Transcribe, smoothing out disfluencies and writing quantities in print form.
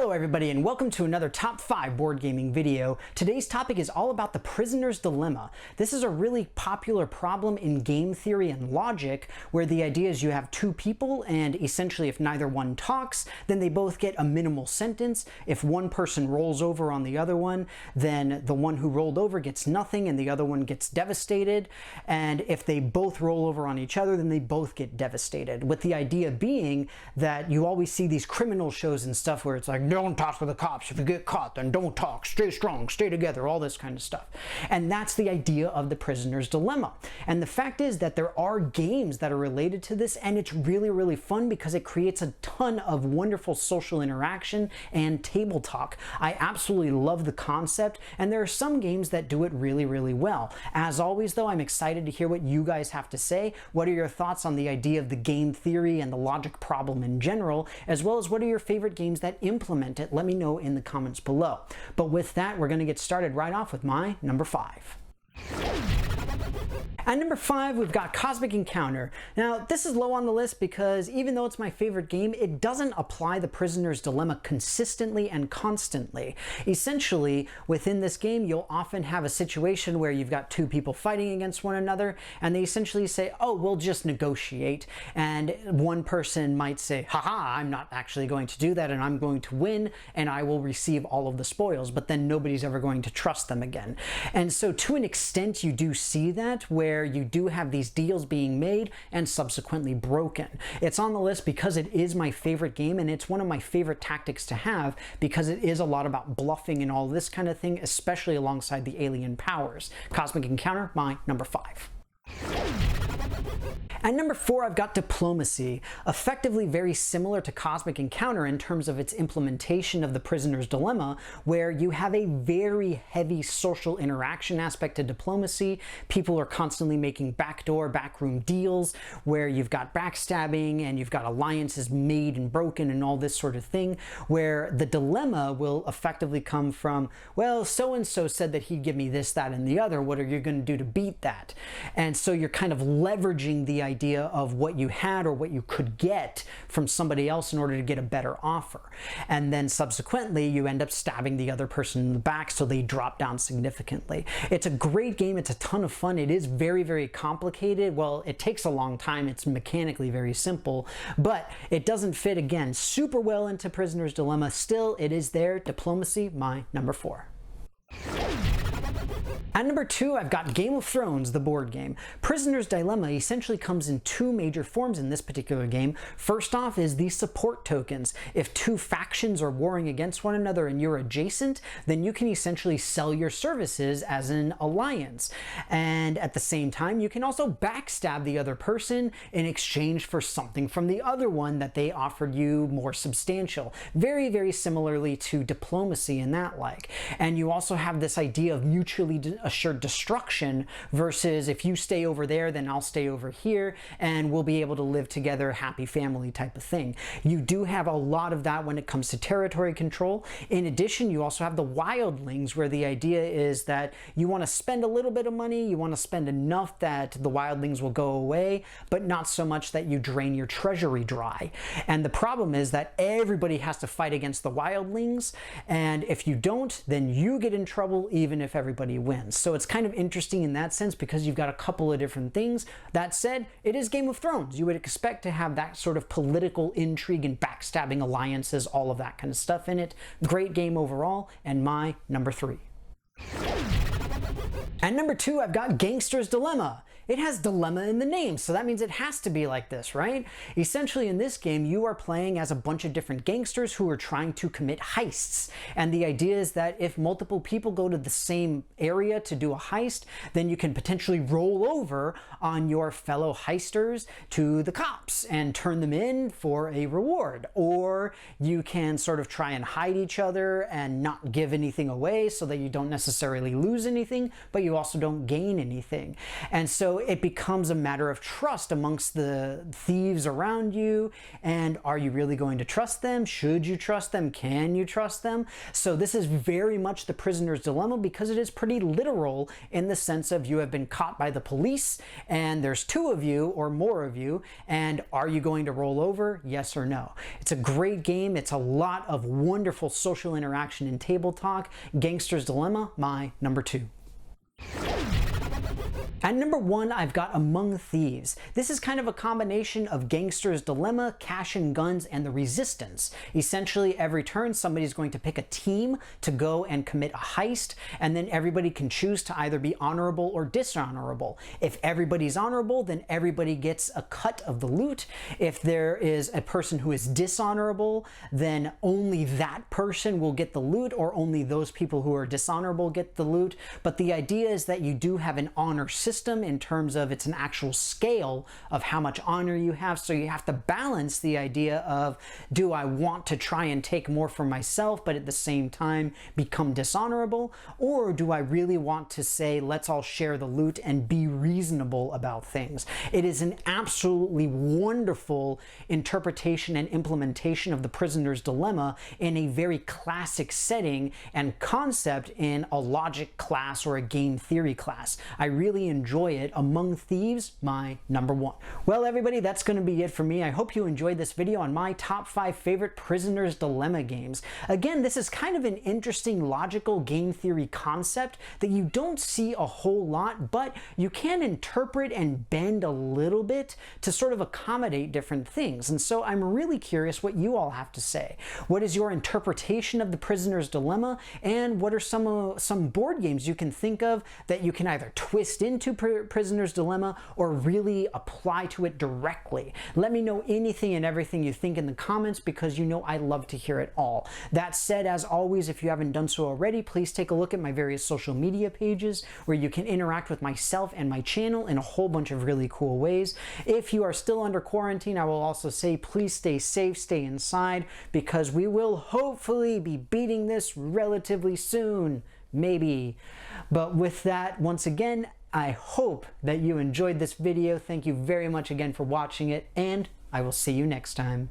Hello everybody and welcome to another top 5 board gaming video. Today's topic is all about the prisoner's dilemma. This is a really popular problem in game theory and logic where the idea is you have two people and essentially if neither one talks, then they both get a minimal sentence. If one person rolls over on the other one, then the one who rolled over gets nothing and the other one gets devastated. And if they both roll over on each other, then they both get devastated. With the idea being that you always see these criminal shows and stuff where it's like, don't talk to the cops. If you get caught, then don't talk. Stay strong, stay together, all this kind of stuff. And that's the idea of the prisoner's dilemma. And the fact is that there are games that are related to this, and it's really, really fun because it creates a ton of wonderful social interaction and table talk. I absolutely love the concept, and there are some games that do it really, really well. As always, though, I'm excited to hear what you guys have to say. What are your thoughts on the idea of the game theory and the logic problem in general, as well as what are your favorite games that implement it? Let me know in the comments below. But with that, we're going to get started right off with my number 5. At number 5, we've got Cosmic Encounter. Now, this is low on the list because even though it's my favorite game, it doesn't apply the prisoner's dilemma consistently and constantly. Essentially, within this game, you'll often have a situation where you've got two people fighting against one another, and they essentially say, oh, we'll just negotiate. And one person might say, haha, I'm not actually going to do that, and I'm going to win, and I will receive all of the spoils, but then nobody's ever going to trust them again. And so to an extent, you do see that, where you do have these deals being made and subsequently broken. It's on the list because it is my favorite game, and it's one of my favorite tactics to have because it is a lot about bluffing and all this kind of thing, especially alongside the alien powers. Cosmic Encounter, my number 5. At number 4, I've got Diplomacy, effectively very similar to Cosmic Encounter in terms of its implementation of the prisoner's dilemma, where you have a very heavy social interaction aspect to diplomacy. People are constantly making backroom deals where you've got backstabbing and you've got alliances made and broken and all this sort of thing, where the dilemma will effectively come from, well, so-and-so said that he'd give me this, that, and the other. What are you going to do to beat that? And so you're kind of leveraging the idea of what you had or what you could get from somebody else in order to get a better offer. And then subsequently, you end up stabbing the other person in the back so they drop down significantly. It's a great game. It's a ton of fun. It is very, very complicated. Well, it takes a long time. It's mechanically very simple, but it doesn't fit, again, super well into Prisoner's Dilemma. Still, it is there. Diplomacy, my number 4. At number 2, I've got Game of Thrones, the board game. Prisoner's Dilemma essentially comes in two major forms in this particular game. First off is the support tokens. If two factions are warring against one another and you're adjacent, then you can essentially sell your services as an alliance. And at the same time, you can also backstab the other person in exchange for something from the other one that they offered you more substantial. Very, very similarly to diplomacy in that like. And you also have this idea of mutually assured destruction versus if you stay over there, then I'll stay over here and we'll be able to live together, happy family type of thing. You do have a lot of that when it comes to territory control. In addition, you also have the wildlings, where the idea is that you want to spend a little bit of money, you want to spend enough that the wildlings will go away, but not so much that you drain your treasury dry. And the problem is that everybody has to fight against the wildlings, and if you don't, then you get in trouble even if everybody wins. So it's kind of interesting in that sense because you've got a couple of different things. That said, it is Game of Thrones. You would expect to have that sort of political intrigue and backstabbing alliances, all of that kind of stuff in it. Great game overall, and my number 3. At number 2, I've got Gangsters Dilemma. It has dilemma in the name, so that means it has to be like this, right? Essentially, in this game, you are playing as a bunch of different gangsters who are trying to commit heists. And the idea is that if multiple people go to the same area to do a heist, then you can potentially roll over on your fellow heisters to the cops and turn them in for a reward. Or you can sort of try and hide each other and not give anything away so that you don't necessarily lose anything, but you also don't gain anything. And so it becomes a matter of trust amongst the thieves around you. And are you really going to trust them? Should you trust them? Can you trust them? So this is very much the prisoner's dilemma, because it is pretty literal in the sense of you have been caught by the police and there's two of you or more of you, and are you going to roll over? Yes or no? It's a great game. It's a lot of wonderful social interaction and table talk. Gangsters Dilemma, my number 2. At number 1, I've got Among Thieves. This is kind of a combination of Gangsters Dilemma, Cash and Guns, and the Resistance. Essentially, every turn, somebody's going to pick a team to go and commit a heist, and then everybody can choose to either be honorable or dishonorable. If everybody's honorable, then everybody gets a cut of the loot. If there is a person who is dishonorable, then only that person will get the loot, or only those people who are dishonorable get the loot. But the idea is that you do have an honor system in terms of it's an actual scale of how much honor you have. So you have to balance the idea of, do I want to try and take more for myself but at the same time become dishonorable, or do I really want to say let's all share the loot and be reasonable about things? It is an absolutely wonderful interpretation and implementation of the prisoner's dilemma in a very classic setting and concept in a logic class or a game theory class. I really enjoy it. Among Thieves, my number 1. Well, everybody, that's going to be it for me. I hope you enjoyed this video on my top 5 favorite Prisoner's Dilemma games. Again, this is kind of an interesting logical game theory concept that you don't see a whole lot, but you can interpret and bend a little bit to sort of accommodate different things. And so I'm really curious what you all have to say. What is your interpretation of the Prisoner's Dilemma, and what are some board games you can think of that you can either twist into Prisoner's Dilemma or really apply to it directly? Let me know anything and everything you think in the comments, because you know I love to hear it all. That said, as always, if you haven't done so already, please take a look at my various social media pages where you can interact with myself and my channel in a whole bunch of really cool ways. If you are still under quarantine, I will also say please stay safe, stay inside, because we will hopefully be beating this relatively soon. Maybe. But with that, once again, I hope that you enjoyed this video. Thank you very much again for watching it, and I will see you next time.